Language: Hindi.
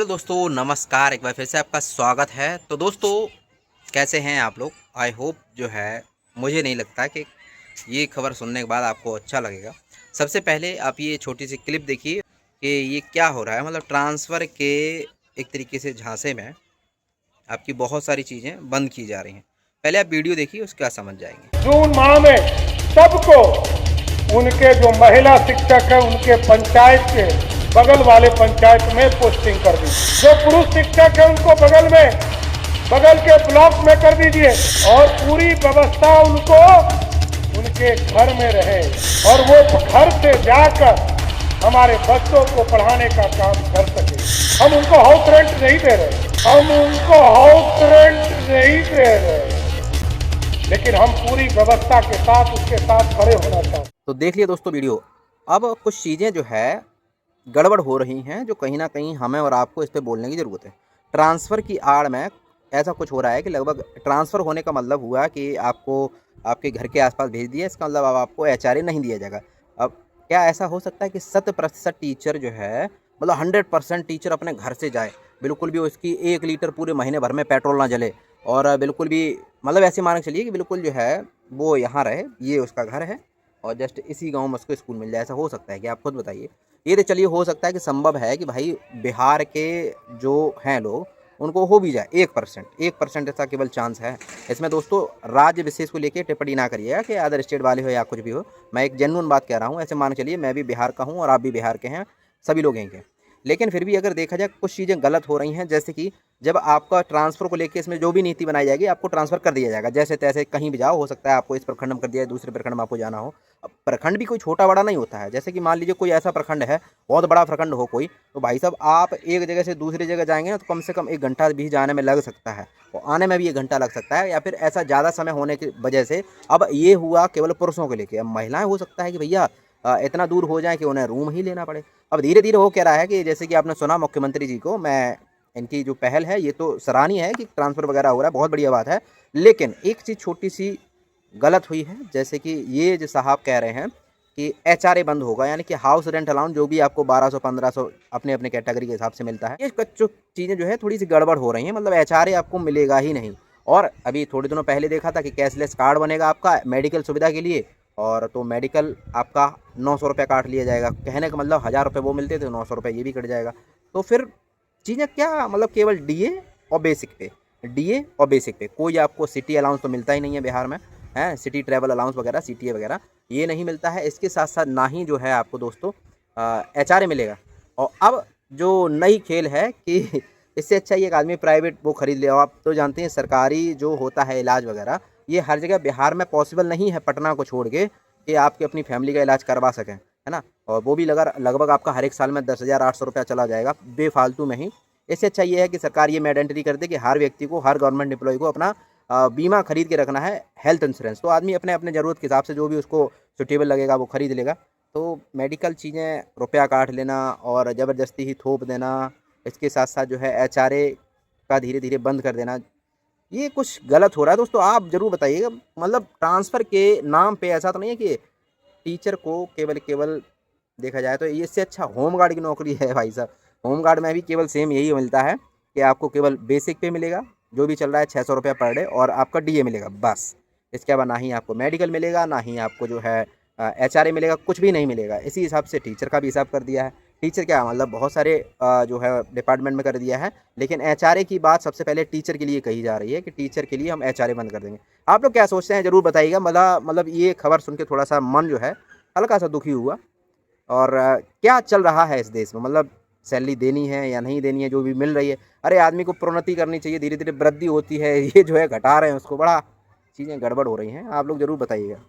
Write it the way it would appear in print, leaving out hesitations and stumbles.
हेलो दोस्तों, नमस्कार। एक बार फिर से आपका स्वागत है। तो दोस्तों, कैसे हैं आप लोग? आई होप जो है, मुझे नहीं लगता कि ये खबर सुनने के बाद आपको अच्छा लगेगा। सबसे पहले आप ये छोटी सी क्लिप देखिए कि ये क्या हो रहा है। मतलब ट्रांसफ़र के एक तरीके से झांसे में आपकी बहुत सारी चीज़ें बंद की जा रही हैं। पहले आप वीडियो देखिए, उसके बाद समझ जाएंगे। जून माह में सबको उनके जो महिला शिक्षक है उनके पंचायत के बगल वाले पंचायत में पोस्टिंग कर दी। जो पुरुष शिक्षक है उनको बगल के ब्लॉक में कर दीजिए और पूरी व्यवस्था उनको उनके घर में रहे और वो घर से जाकर हमारे बच्चों को पढ़ाने का काम कर सके। हम उनको हाउस रेंट नहीं दे रहे, लेकिन हम पूरी व्यवस्था के साथ उसके साथ खड़े होना चाहते हैं। तो देख लिया दोस्तों वीडियो। अब कुछ चीज़ें जो है गड़बड़ हो रही हैं, जो कहीं ना कहीं हमें और आपको इस पर बोलने की ज़रूरत है। ट्रांसफ़र की आड़ में ऐसा कुछ हो रहा है कि लगभग ट्रांसफ़र होने का मतलब हुआ कि आपको आपके घर के आसपास भेज दिया। इसका मतलब अब आपको एचआरए नहीं दिया जाएगा। अब क्या ऐसा हो सकता है कि 100% टीचर जो है, मतलब 100% टीचर अपने घर से जाए, बिल्कुल भी उसकी 1 लीटर पूरे महीने भर में पेट्रोल ना जले, और बिल्कुल भी मतलब ऐसे मान के चलिए कि बिल्कुल जो है वो यहाँ रहे, ये उसका घर है और जस्ट इसी गांव में उसको स्कूल मिल जाए। ऐसा हो सकता है कि आप खुद बताइए? ये तो चलिए हो सकता है कि संभव है कि भाई बिहार के जो हैं लोग, उनको हो भी जाए 1% ऐसा केवल चांस है। इसमें दोस्तों राज्य विशेष को लेके टिप्पणी ना करिएगा कि अदर स्टेट वाले हो या कुछ भी हो। मैं एक जेन्युइन बात कह रहा हूँ। ऐसे मान के चलिए मैं भी बिहार का हूँ और आप भी बिहार के हैं, सभी लोग यहीं के। लेकिन फिर भी अगर देखा जाए कुछ चीज़ें गलत हो रही हैं, जैसे कि जब आपका ट्रांसफ़र को लेके इसमें जो भी नीति बनाई जाएगी, आपको ट्रांसफ़र कर दिया जाएगा जैसे तैसे, कहीं भी जाओ। हो सकता है आपको इस प्रखंड में कर दिया है, दूसरे प्रखंड में आपको जाना हो। अब प्रखंड भी कोई छोटा बड़ा नहीं होता है। जैसे कि मान लीजिए कोई ऐसा प्रखंड है, बहुत बड़ा प्रखंड हो कोई, तो भाई साहब आप एक जगह से दूसरी जगह जाएंगे ना, तो कम से कम 1 घंटा भी जाने में लग सकता है और आने में भी 1 घंटा लग सकता है, या फिर ऐसा ज़्यादा समय होने की वजह से। अब ये हुआ केवल पुरुषों को लेके। अब महिलाएं हो सकता है कि भैया इतना दूर हो जाए कि उन्हें रूम ही लेना पड़े। अब धीरे धीरे हो क्या रहा है कि जैसे कि आपने सुना मुख्यमंत्री जी को, मैं इनकी जो पहल है ये तो सराहनीय है कि ट्रांसफ़र वगैरह हो रहा है, बहुत बढ़िया बात है। लेकिन एक चीज़ छोटी सी गलत हुई है, जैसे कि ये जो साहब कह रहे हैं कि एचआरए बंद होगा, यानी कि हाउस रेंट अलाउंस जो भी आपको 1200-1500 अपने अपने कैटेगरी के हिसाब से मिलता है, ये कुछ चीज़ें जो है थोड़ी सी गड़बड़ हो रही हैं। मतलब एचआरए आपको मिलेगा ही नहीं। और अभी थोड़े दिनों पहले देखा था कि कैशलेस कार्ड बनेगा आपका मेडिकल सुविधा के लिए, और तो मेडिकल आपका 900 रुपये काट लिया जाएगा। कहने का मतलब 1000 रुपये वो मिलते थे, 900 रुपये ये भी कट जाएगा। तो फिर चीज़ें क्या, मतलब केवल डीए और बेसिक पे कोई आपको सिटी अलाउंस तो मिलता ही नहीं है बिहार में, है सिटी ट्रैवल अलाउंस वगैरह, सीटीए वगैरह ये नहीं मिलता है। इसके साथ साथ ना ही जो है आपको दोस्तों एचआरए मिलेगा। और अब जो नई खेल है कि इससे अच्छा ही एक आदमी प्राइवेट वो खरीद ले। आप तो जानते हैं सरकारी जो होता है इलाज वगैरह, ये हर जगह बिहार में पॉसिबल नहीं है, पटना को छोड़ के, कि आपके अपनी फैमिली का इलाज करवा सकें, है ना। और वो भी लगभग आपका हर एक साल में 10,800 रुपया चला जाएगा बेफालतू में ही। इससे अच्छा ये है कि सरकार ये मैंडेटरी कर दे कि हर व्यक्ति को, हर गवर्नमेंट एम्प्लॉय को अपना बीमा खरीद के रखना है, हेल्थ इंश्योरेंस। तो आदमी अपने अपने ज़रूरत के हिसाब से जो भी उसको सुटेबल लगेगा वो खरीद लेगा। तो मेडिकल चीज़ें रुपया काट लेना और ज़बरदस्ती ही थोप देना, इसके साथ साथ जो है एचआरए का धीरे धीरे बंद कर देना, ये कुछ गलत हो रहा है। दोस्तों आप ज़रूर बताइएगा। मतलब ट्रांसफ़र के नाम पे ऐसा तो नहीं है कि टीचर को केवल देखा जाए तो ये, इससे अच्छा होमगार्ड की नौकरी है भाई साहब। होमगार्ड में भी केवल सेम यही मिलता है कि आपको केवल बेसिक पे मिलेगा, जो भी चल रहा है 600 रुपया पर डे, और आपका डीए मिलेगा बस। इसके अलावा ना ही आपको मेडिकल मिलेगा, ना ही आपको जो है एचआरए मिलेगा, कुछ भी नहीं मिलेगा। इसी हिसाब से टीचर का भी हिसाब कर दिया है। टीचर क्या मतलब बहुत सारे जो है डिपार्टमेंट में कर दिया है, लेकिन एचआरए की बात सबसे पहले टीचर के लिए कही जा रही है कि टीचर के लिए हम एचआरए बंद कर देंगे। आप लोग क्या सोचते हैं ज़रूर बताइएगा। मतलब ये खबर सुन के थोड़ा सा मन जो है हल्का सा दुखी हुआ। और क्या चल रहा है इस देश में, मतलब सैलरी देनी है या नहीं देनी है, जो भी मिल रही है। अरे आदमी को प्रोन्नति करनी चाहिए, धीरे धीरे वृद्धि होती है, ये जो है घटा रहे हैं उसको, बड़ा चीज़ें गड़बड़ हो रही हैं। आप लोग ज़रूर बताइएगा।